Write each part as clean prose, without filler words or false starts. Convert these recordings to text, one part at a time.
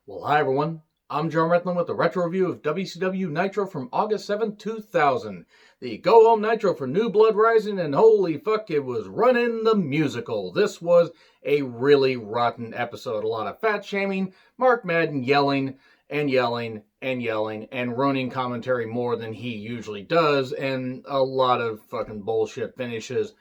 Well, hi everyone. I'm John Retlin with a retro review of WCW Nitro from August 7th, 2000. The Go Home Nitro for New Blood Rising, and holy fuck, it was running the musical. This was a really rotten episode. A lot of fat shaming, Mark Madden yelling and yelling and yelling and ruining commentary more than he usually does, and a lot of fucking bullshit finishes.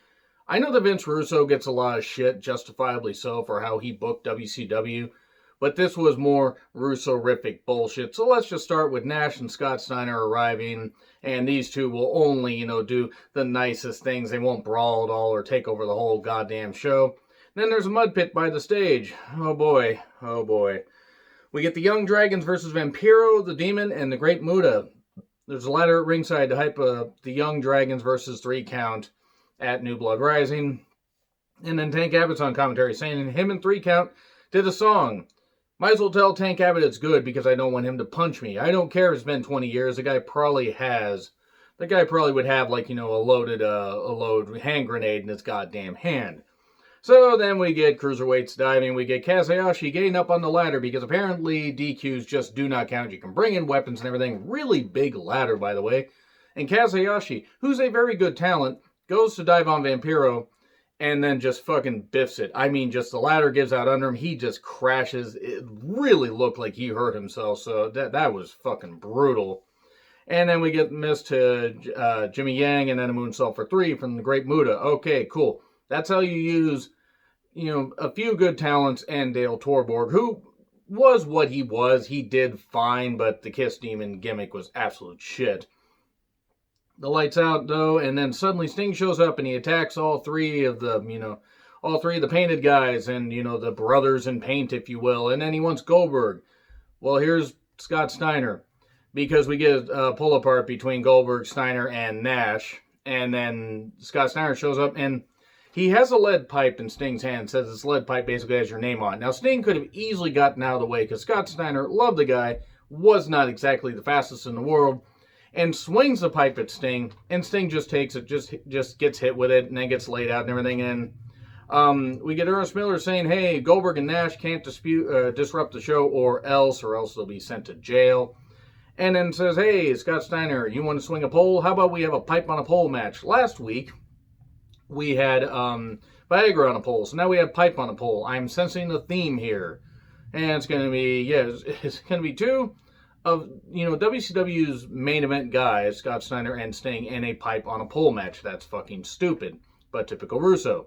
I know that Vince Russo gets a lot of shit, justifiably so, for how he booked WCW. But this was more Russo-rific bullshit. So let's just start with Nash and Scott Steiner arriving. And these two will only, do the nicest things. They won't brawl at all or take over the whole goddamn show. Then there's a mud pit by the stage. Oh boy. Oh boy. We get the Young Dragons versus Vampiro, the Demon, and the Great Muta. There's a ladder at ringside to hype the Young Dragons versus 3 Count at New Blood Rising. And then Tank Abbott's on commentary saying him and 3 Count did a song. Might as well tell Tank Abbott it's good because I don't want him to punch me. I don't care if it's been 20 years. The guy probably has. The guy probably would have, a loaded hand grenade in his goddamn hand. So then we get Cruiserweights diving. We get Kazuyoshi getting up on the ladder because apparently DQs just do not count. You can bring in weapons and everything. Really big ladder, by the way. And Kazuyoshi, who's a very good talent, goes to dive on Vampiro and then just fucking biffs it. I mean, just the ladder gives out under him. He just crashes. It really looked like he hurt himself, so that was fucking brutal. And then we get missed to Jimmy Yang and then a moonsault for 3 from the Great Muta. Okay, cool. That's how you use, a few good talents and Dale Torborg, who was what he was. He did fine, but the Kiss Demon gimmick was absolute shit. The lights out, though, and then suddenly Sting shows up and he attacks all three of the painted guys and, the brothers in paint, if you will. And then he wants Goldberg. Well, here's Scott Steiner, because we get a pull apart between Goldberg, Steiner, and Nash. And then Scott Steiner shows up and he has a lead pipe in Sting's hand. Says this lead pipe basically has your name on it. Now, Sting could have easily gotten out of the way because Scott Steiner loved the guy, was not exactly the fastest in the world, and swings the pipe at Sting, and Sting just takes it, just gets hit with it, and then gets laid out and everything. And we get Ernest Miller saying, hey, Goldberg and Nash can't disrupt the show or else they'll be sent to jail. And then says, hey, Scott Steiner, you want to swing a pole? How about we have a pipe on a pole match? Last week, we had Viagra on a pole, so now we have pipe on a pole. I'm sensing the theme here. And it's going to be, it's going to be 2 of, WCW's main event guys, Scott Steiner and Sting, in a pipe on a pole match. That's fucking stupid, but typical Russo.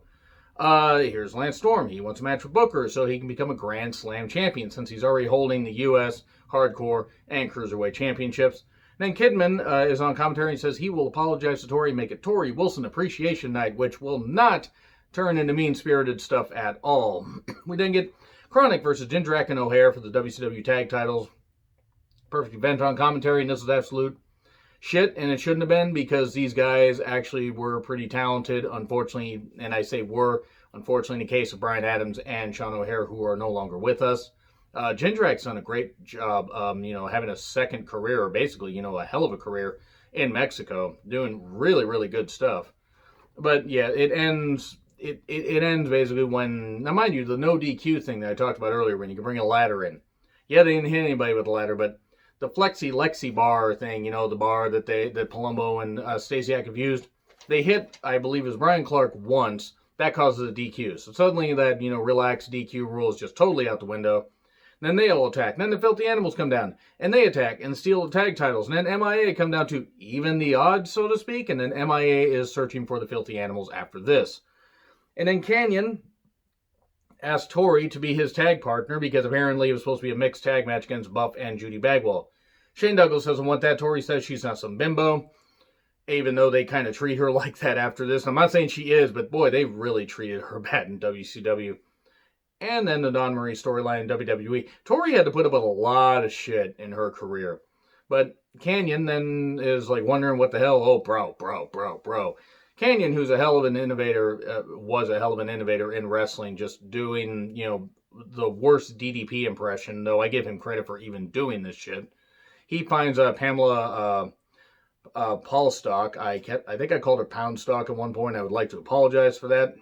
Here's Lance Storm. He wants a match with Booker so he can become a Grand Slam champion since he's already holding the U.S., Hardcore, and Cruiserweight championships. Then Kidman is on commentary and says he will apologize to Tori and make it Tori Wilson Appreciation Night, which will not turn into mean-spirited stuff at all. We then get Chronic versus Jindrak and O'Hare for the WCW tag titles. Perfect event on commentary, and this was absolute shit, and it shouldn't have been because these guys actually were pretty talented, unfortunately, and I say were, unfortunately, in the case of Brian Adams and Sean O'Hare, who are no longer with us. Jindrak's done a great job, having a second career, or basically, a hell of a career in Mexico, doing really, really good stuff. But yeah, it ends basically when, now mind you, the no DQ thing that I talked about earlier, when you can bring a ladder in. Yeah, they didn't hit anybody with a ladder, but the Flexi Lexi bar thing, the bar that Palumbo and Stasiak have used, they hit, I believe it was Brian Clark once. That causes a DQ. So suddenly that, relaxed DQ rule is just totally out the window. Then they all attack. Then the Filthy Animals come down, and they attack and steal the tag titles. And then MIA come down to even the odds, so to speak. And then MIA is searching for the Filthy Animals after this. And then Canyon asked Tori to be his tag partner because apparently it was supposed to be a mixed tag match against Buff and Judy Bagwell. Shane Douglas doesn't want that. Tori says she's not some bimbo, even though they kind of treat her like that after this. I'm not saying she is, but boy, they really treated her bad in WCW. And then the Dawn Marie storyline in WWE. Tori had to put up with a lot of shit in her career. But Canyon then is wondering what the hell. Oh, bro. Canyon, who's a hell of an innovator, was a hell of an innovator in wrestling, just doing, the worst DDP impression, though I give him credit for even doing this shit. He finds Pamela Paulstock. I think I called her Poundstock at one point. I would like to apologize for that.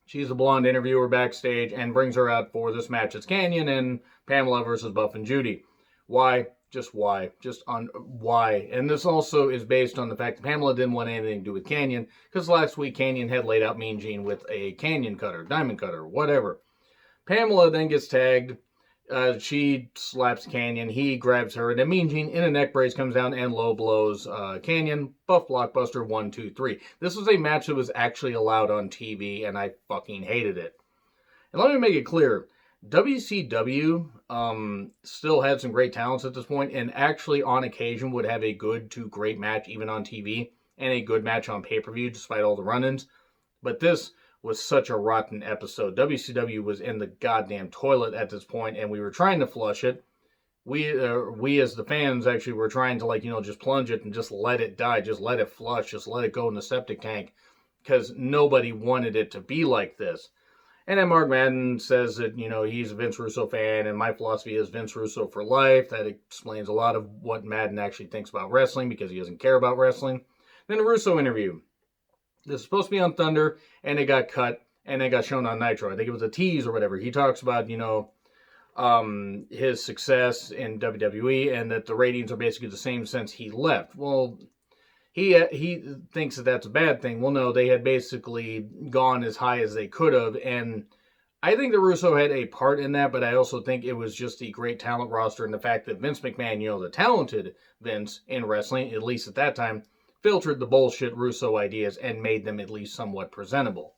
She's a blonde interviewer backstage and brings her out for this match. It's Canyon and Pamela versus Buff and Judy. Why? Just why? Just on why? And this also is based on the fact that Pamela didn't want anything to do with Canyon, because last week Canyon had laid out Mean Gene with a Canyon cutter, diamond cutter, whatever. Pamela then gets tagged. She slaps Canyon. He grabs her. And then Mean Gene in a neck brace comes down and low blows Canyon. Buff blockbuster 1, 2, 3. This was a match that was actually allowed on TV, and I fucking hated it. And let me make it clear. WCW still had some great talents at this point, and actually on occasion would have a good to great match even on TV, and a good match on pay-per-view despite all the run-ins. But this was such a rotten episode. WCW was in the goddamn toilet at this point, and we were trying to flush it. We as the fans actually were trying to just plunge it and just let it die, just let it flush, just let it go in the septic tank, because nobody wanted it to be like this. And then Mark Madden says that, he's a Vince Russo fan, and my philosophy is Vince Russo for life. That explains a lot of what Madden actually thinks about wrestling, because he doesn't care about wrestling. Then the Russo interview. This was supposed to be on Thunder, and it got cut, and it got shown on Nitro. I think it was a tease or whatever. He talks about, his success in WWE, and that the ratings are basically the same since he left. Well, he thinks that that's a bad thing. Well, no, they had basically gone as high as they could have, and I think that Russo had a part in that, but I also think it was just the great talent roster and the fact that Vince McMahon, the talented Vince in wrestling, at least at that time, filtered the bullshit Russo ideas and made them at least somewhat presentable.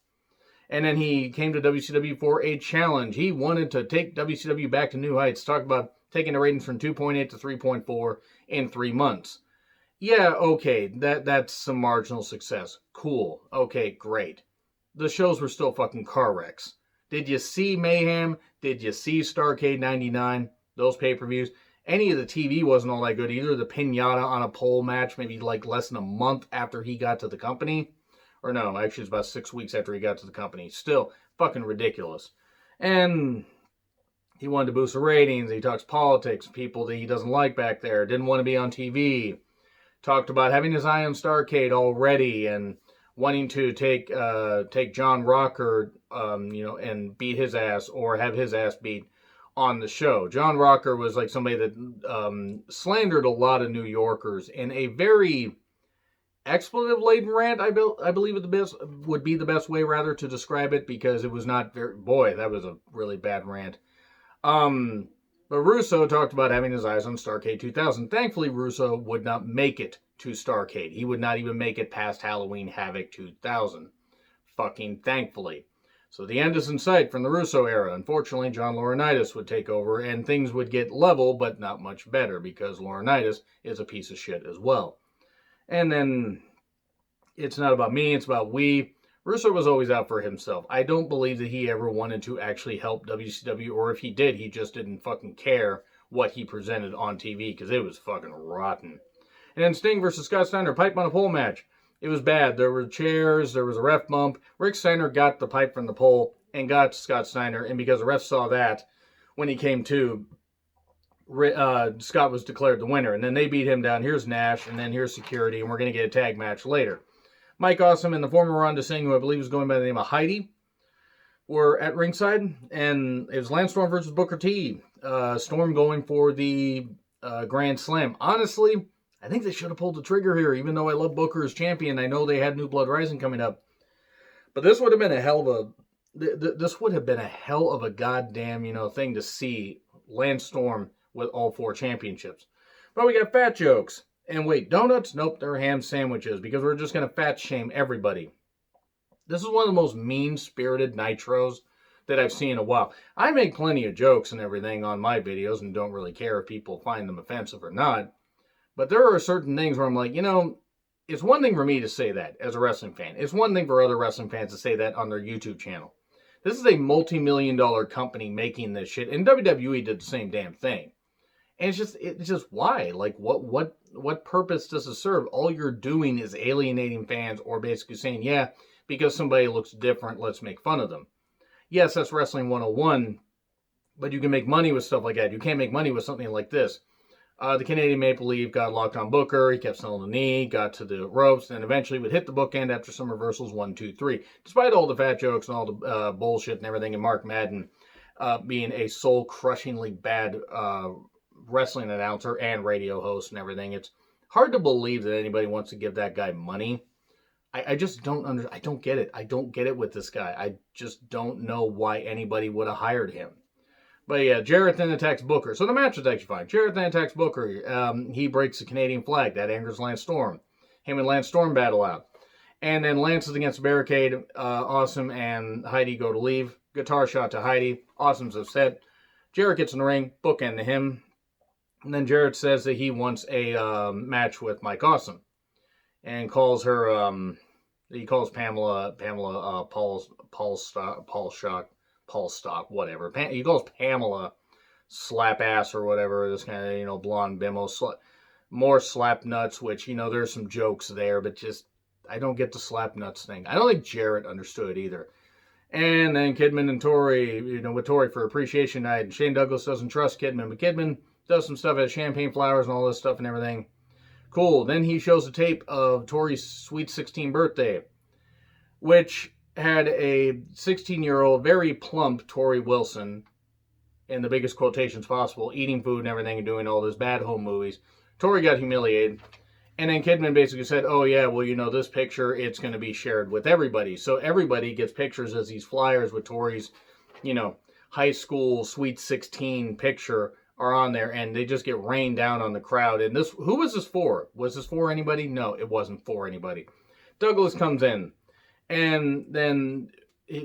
And then he came to WCW for a challenge. He wanted to take WCW back to new heights. Talk about taking the ratings from 2.8 to 3.4 in 3 months. Yeah, okay, that's some marginal success. Cool. Okay, great. The shows were still fucking car wrecks. Did you see Mayhem? Did you see Starrcade 99? Those pay-per-views? Any of the TV wasn't all that good either. The Pinata on a pole match, maybe like less than a month after he got to the company. Or no, actually it's about 6 weeks after he got to the company. Still fucking ridiculous. And he wanted to boost the ratings. He talks politics, people that he doesn't like back there. Didn't want to be on TV. Talked about having his eye on Starrcade already and wanting to take John Rocker, and beat his ass or have his ass beat on the show. John Rocker was like somebody that slandered a lot of New Yorkers in a very expletive-laden rant. I believe would be the best way rather to describe it, because it was not very. Boy, that was a really bad rant. But Russo talked about having his eyes on Starrcade 2000. Thankfully, Russo would not make it to Starrcade. He would not even make it past Halloween Havoc 2000. Fucking thankfully. So the end is in sight from the Russo era. Unfortunately, John Laurinaitis would take over, and things would get level, but not much better, because Laurinaitis is a piece of shit as well. And then, it's not about me, it's about we. Russo was always out for himself. I don't believe that he ever wanted to actually help WCW, or if he did, he just didn't fucking care what he presented on TV, because it was fucking rotten. And then Sting versus Scott Steiner, pipe on a pole match. It was bad. There were chairs, there was a ref bump. Rick Steiner got the pipe from the pole and got Scott Steiner, and because the ref saw that, when he came to, Scott was declared the winner. And then they beat him down. Here's Nash, and then here's security, and we're going to get a tag match later. Mike Awesome and the former Ronda Singh, who I believe was going by the name of Heidi, were at ringside, and it was Lance Storm versus Booker T. Storm going for the Grand Slam. Honestly, I think they should have pulled the trigger here, even though I love Booker as champion. I know they had New Blood Rising coming up, but this would have been a hell of a goddamn thing to see Lance Storm with all 4 championships. But we got fat jokes. And wait, donuts? Nope, they're ham sandwiches, because we're just going to fat shame everybody. This is one of the most mean-spirited Nitros that I've seen in a while. I make plenty of jokes and everything on my videos and don't really care if people find them offensive or not. But there are certain things where I'm like, it's one thing for me to say that as a wrestling fan. It's one thing for other wrestling fans to say that on their YouTube channel. This is a multi-million-dollar company making this shit, and WWE did the same damn thing. And it's just why? Like, what purpose does it serve? All you're doing is alienating fans, or basically saying, yeah, because somebody looks different, let's make fun of them. Yes, that's Wrestling 101, but you can make money with stuff like that. You can't make money with something like this. The Canadian Maple Leaf got locked on Booker. He kept selling the knee, got to the ropes, and eventually would hit the bookend after some reversals, 1, 2, 3. Despite all the fat jokes and all the bullshit and everything, and Mark Madden being a soul-crushingly bad wrestling announcer and radio host and everything. It's hard to believe that anybody wants to give that guy money. I just don't I don't get it. I don't get it with this guy. I just don't know why anybody would have hired him. But yeah, Jarrett then attacks Booker. So the match was actually fine. Jarrett then attacks Booker. He breaks the Canadian flag. That angers Lance Storm. Him and Lance Storm battle out. And then Lance is against the barricade. Awesome and Heidi go to leave. Guitar shot to Heidi. Awesome's upset. Jarrett gets in the ring. Bookend to him. And then Jarrett says that he wants a match with Mike Awesome. And calls her, he calls Pamela Paul Stock, whatever. He calls Pamela slap ass or whatever, this kind of, blonde bimbo, more slap nuts, which, there's some jokes there, but just, I don't get the slap nuts thing. I don't think Jarrett understood either. And then Kidman and Tori, with Tori for Appreciation Night, and Shane Douglas doesn't trust Kidman, but Kidman does some stuff at Champagne Flowers and all this stuff and everything. Cool. Then he shows a tape of Tori's Sweet 16 birthday, which had a 16-year-old, very plump Tori Wilson, in the biggest quotations possible, eating food and everything and doing all those bad home movies. Tori got humiliated. And then Kidman basically said, oh yeah, well, this picture, it's going to be shared with everybody. So everybody gets pictures as these flyers with Tori's, high school Sweet 16 picture are on there, and they just get rained down on the crowd. And who was this for? Was this for anybody? No, it wasn't for anybody. Douglas comes in, and then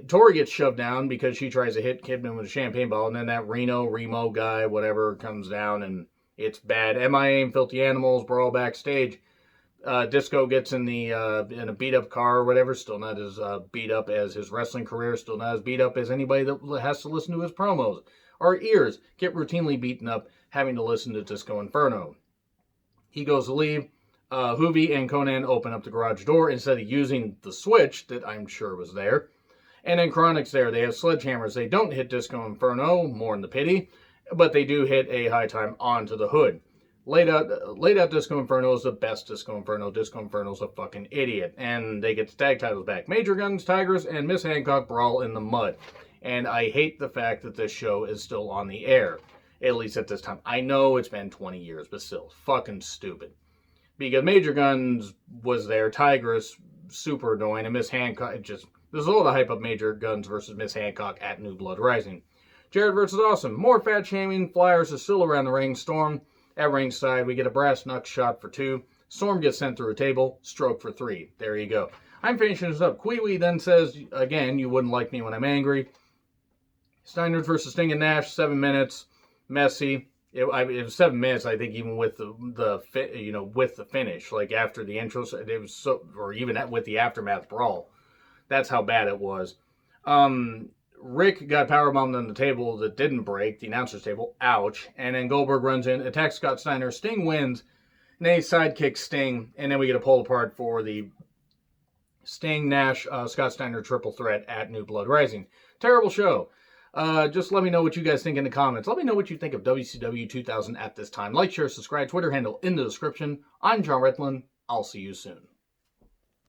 Tori gets shoved down because she tries to hit Kidman with a champagne bottle, and then that Remo guy, whatever, comes down, and it's bad. MIA and Filthy Animals brawl backstage. Disco gets in a beat-up car or whatever, still not as beat up as his wrestling career, still not as beat up as anybody that has to listen to his promos. Our ears get routinely beaten up having to listen to Disco Inferno. He goes to leave. Hoovy and Conan open up the garage door instead of using the switch that I'm sure was there. And then Chronic's there. They have sledgehammers. They don't hit Disco Inferno, more in the pity, but they do hit a high time onto the hood. Laid out Disco Inferno is the best Disco Inferno. Disco Inferno's a fucking idiot. And they get the tag titles back. Major Guns, Tigress, and Miss Hancock brawl in the mud. And I hate the fact that this show is still on the air. At least at this time. I know it's been 20 years, but still. Fucking stupid. Because Major Guns was there. Tigress, super annoying. And Miss Hancock, there's a lot of hype of Major Guns versus Miss Hancock at New Blood Rising. Jarrett versus Awesome. More fat shaming. Flyers are still around the ring. Storm at ringside. We get a brass knuck shot for 2. Storm gets sent through a table. Stroke for 3. There you go. I'm finishing this up. Kwee then says, again, you wouldn't like me when I'm angry. Steiner versus Sting and Nash, 7 minutes. Messy. It was 7 minutes, I think, even with with the finish. Like after the intro, it was so, or even with the aftermath brawl. That's how bad it was. Rick got powerbombed on the table that didn't break, the announcer's table. Ouch. And then Goldberg runs in, attacks Scott Steiner. Sting wins. And then he sidekicks Sting. And then we get a pull apart for the Sting, Nash, Scott Steiner triple threat at New Blood Rising. Terrible show. Just let me know what you guys think in the comments. Let me know what you think of WCW 2000 at this time. Like, share, subscribe, Twitter handle in the description. I'm John Retlin. I'll see you soon.